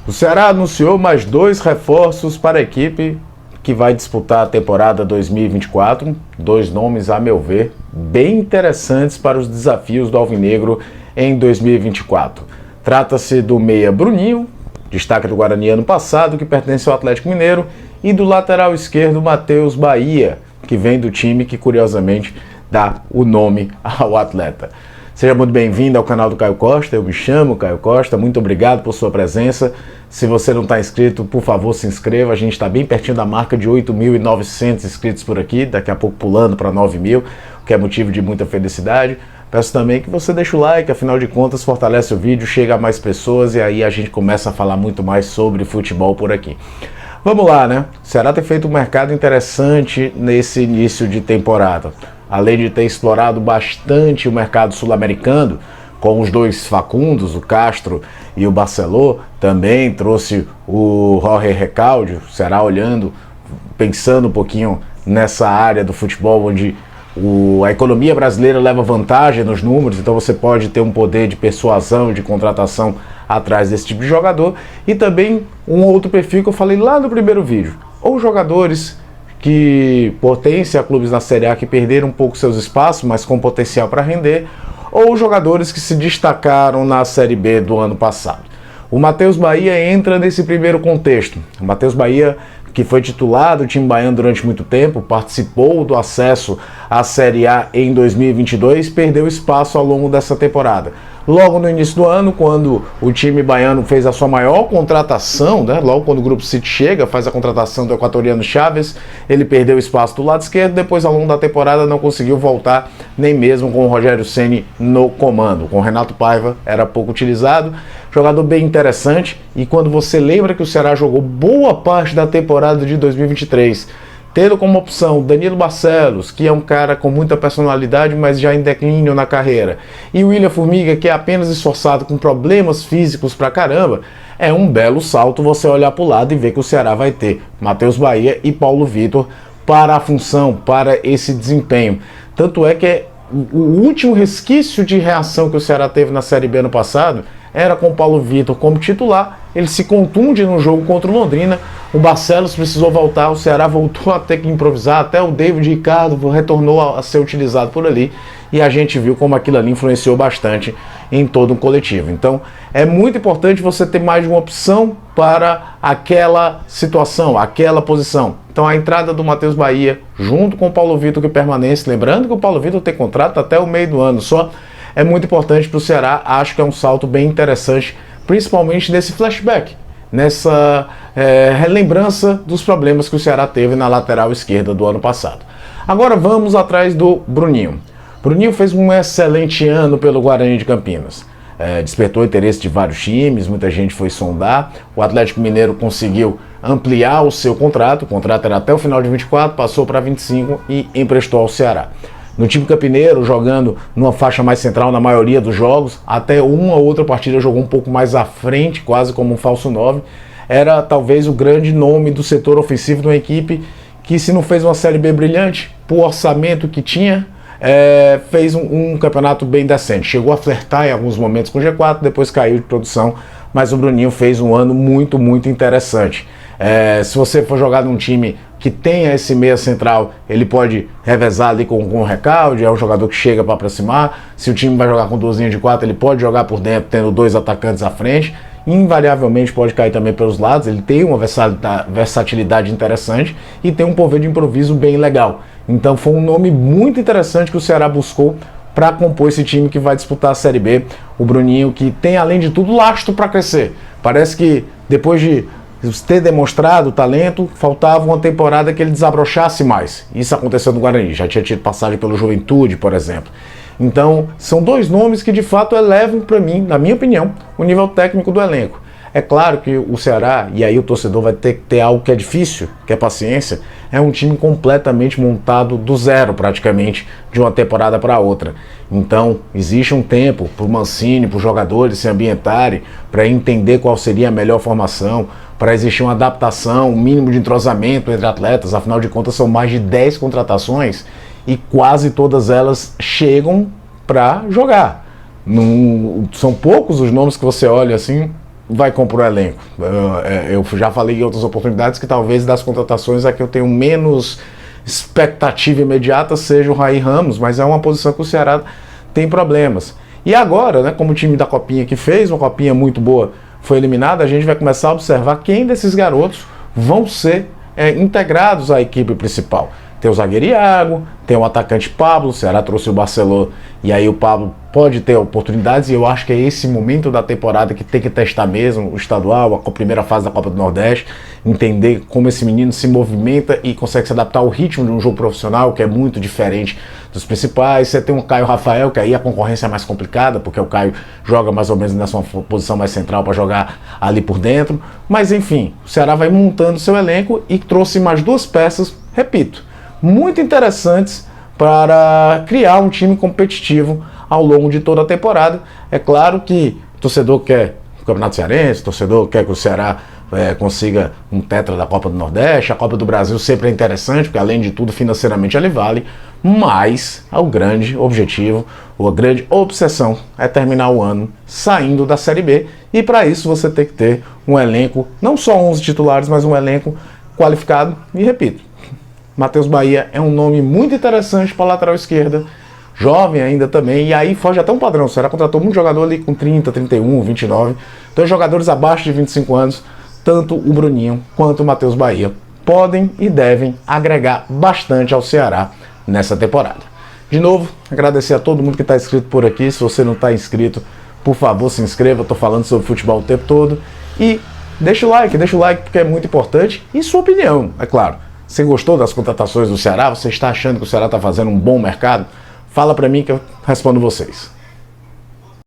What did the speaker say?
O Ceará anunciou mais 2 reforços para a equipe que vai disputar a temporada 2024. 2 nomes, a meu ver, bem interessantes para os desafios do Alvinegro em 2024. Trata-se do meia Bruninho, destaque do Guarani ano passado, que pertence ao Atlético Mineiro, e do lateral esquerdo Matheus Bahia, que vem do time que curiosamente dá o nome ao atleta. Seja muito bem-vindo ao canal do Caio Costa, eu me chamo Caio Costa, muito obrigado por sua presença. Se você não está inscrito, por favor, se inscreva, a gente está bem pertinho da marca de 8.900 inscritos por aqui, daqui a pouco pulando para 9.000, o que é motivo de muita felicidade. Peço também que você deixe o like, afinal de contas fortalece o vídeo, chega a mais pessoas e aí a gente começa a falar muito mais sobre futebol por aqui. Vamos lá, né? O Ceará tem feito um mercado interessante nesse início de temporada. Além de ter explorado bastante o mercado sul-americano, com os 2 Facundos, o Castro e o Barceló, também trouxe o Jorge Recalde. O Ceará olhando, pensando um pouquinho nessa área do futebol, onde a economia brasileira leva vantagem nos números, então você pode ter um poder de persuasão e de contratação atrás desse tipo de jogador. E também um outro perfil que eu falei lá no primeiro vídeo, ou jogadores que pertencem a clubes na Série A que perderam um pouco seus espaços, mas com potencial para render, ou jogadores que se destacaram na Série B do ano passado. O Matheus Bahia entra nesse primeiro contexto. O Matheus Bahia, que foi titular do time baiano durante muito tempo, participou do acesso à Série A em 2022, perdeu espaço ao longo dessa temporada. Logo no início do ano, quando o time baiano fez a sua maior contratação, né? Logo quando o Grupo City chega, faz a contratação do equatoriano Chaves, ele perdeu espaço do lado esquerdo, depois ao longo da temporada não conseguiu voltar, nem mesmo com o Rogério Ceni no comando. Com o Renato Paiva era pouco utilizado, jogador bem interessante, e quando você lembra que o Ceará jogou boa parte da temporada de 2023, tendo como opção Danilo Barcelos, que é um cara com muita personalidade, mas já em declínio na carreira, e o William Formiga, que é apenas esforçado com problemas físicos pra caramba, é um belo salto você olhar pro lado e ver que o Ceará vai ter Matheus Bahia e Paulo Vitor para a função, para esse desempenho. Tanto é que o último resquício de reação que o Ceará teve na Série B ano passado era com o Paulo Vitor como titular. Ele se contunde no jogo contra o Londrina, o Barcelos precisou voltar, o Ceará voltou a ter que improvisar, até o David Ricardo retornou a ser utilizado por ali, e a gente viu como aquilo ali influenciou bastante em todo o coletivo. Então é muito importante você ter mais de uma opção para aquela situação, aquela posição. Então a entrada do Matheus Bahia junto com o Paulo Vitor, que permanece, lembrando que o Paulo Vitor tem contrato até o meio do ano só, é muito importante para o Ceará. Acho que é um salto bem interessante, principalmente nesse flashback, nessa relembrança dos problemas que o Ceará teve na lateral esquerda do ano passado. Agora vamos atrás do Bruninho. Bruninho fez um excelente ano pelo Guarani de Campinas. Despertou interesse de vários times, muita gente foi sondar. O Atlético Mineiro conseguiu ampliar o seu contrato, o contrato era até o final de 24, passou para 25 e emprestou ao Ceará. No time campineiro, jogando numa faixa mais central na maioria dos jogos, até uma ou outra partida jogou um pouco mais à frente, quase como um falso 9. Era talvez o grande nome do setor ofensivo de uma equipe que, se não fez uma Série B brilhante, por orçamento que tinha, fez um campeonato bem decente. Chegou a flertar em alguns momentos com o G4, depois caiu de produção, mas o Bruninho fez um ano muito, muito interessante. Se você for jogar num time que tenha esse meia central, ele pode revezar ali com o Recalde, é um jogador que chega para aproximar. Se o time vai jogar com 2 linhas de 4, ele pode jogar por dentro, tendo 2 atacantes à frente. Invariavelmente pode cair também pelos lados, ele tem uma versatilidade interessante e tem um poder de improviso bem legal. Então foi um nome muito interessante que o Ceará buscou para compor esse time que vai disputar a Série B. O Bruninho, que tem, além de tudo, lastro para crescer. Parece que depois de ter demonstrado talento, faltava uma temporada que ele desabrochasse mais. Isso aconteceu no Guarani, já tinha tido passagem pelo Juventude, por exemplo. Então, são 2 nomes que de fato elevam para mim, na minha opinião, o nível técnico do elenco. É claro que o Ceará, e aí o torcedor vai ter que ter algo que é difícil, que é paciência, é um time completamente montado do zero, praticamente, de uma temporada para outra. Então, existe um tempo para o Mancini, para os jogadores se ambientarem, para entender qual seria a melhor formação, para existir uma adaptação, um mínimo de entrosamento entre atletas. Afinal de contas, são mais de 10 contratações e quase todas elas chegam para jogar. Não, são poucos os nomes que você olha assim vai compor o elenco? Eu já falei em outras oportunidades que talvez das contratações a que eu tenho menos expectativa imediata seja o Raí Ramos, mas é uma posição que o Ceará tem problemas. E agora, né, como o time da Copinha que fez uma Copinha muito boa foi eliminado, a gente vai começar a observar quem desses garotos vão ser integrados à equipe principal. Tem o zagueiro Iago, tem o atacante Pablo, o Ceará trouxe o Barceló e aí o Pablo pode ter oportunidades e eu acho que é esse momento da temporada que tem que testar mesmo o estadual, a primeira fase da Copa do Nordeste, entender como esse menino se movimenta e consegue se adaptar ao ritmo de um jogo profissional, que é muito diferente dos principais. Você tem o Caio Rafael, que aí a concorrência é mais complicada, porque o Caio joga mais ou menos nessa posição mais central para jogar ali por dentro, mas enfim, o Ceará vai montando seu elenco e trouxe mais duas peças, repito, muito interessantes para criar um time competitivo ao longo de toda a temporada. É claro que o torcedor quer o Campeonato Cearense, o torcedor quer que o Ceará consiga um tetra da Copa do Nordeste. A Copa do Brasil sempre é interessante, porque além de tudo financeiramente ele vale, mas o grande objetivo, ou a grande obsessão é terminar o ano saindo da Série B, e para isso você tem que ter um elenco, não só 11 titulares, mas um elenco qualificado. E repito, Matheus Bahia é um nome muito interessante para a lateral esquerda, jovem ainda também, e aí foge até um padrão. O Ceará contratou muito jogador ali com 30, 31, 29, então jogadores abaixo de 25 anos, tanto o Bruninho quanto o Matheus Bahia podem e devem agregar bastante ao Ceará nessa temporada. De novo, agradecer a todo mundo que está inscrito por aqui. Se você não está inscrito, por favor, se inscreva. Eu estou falando sobre futebol o tempo todo. E deixa o like porque é muito importante. E sua opinião, é claro. Você gostou das contratações do Ceará? Você está achando que o Ceará está fazendo um bom mercado? Fala para mim que eu respondo vocês.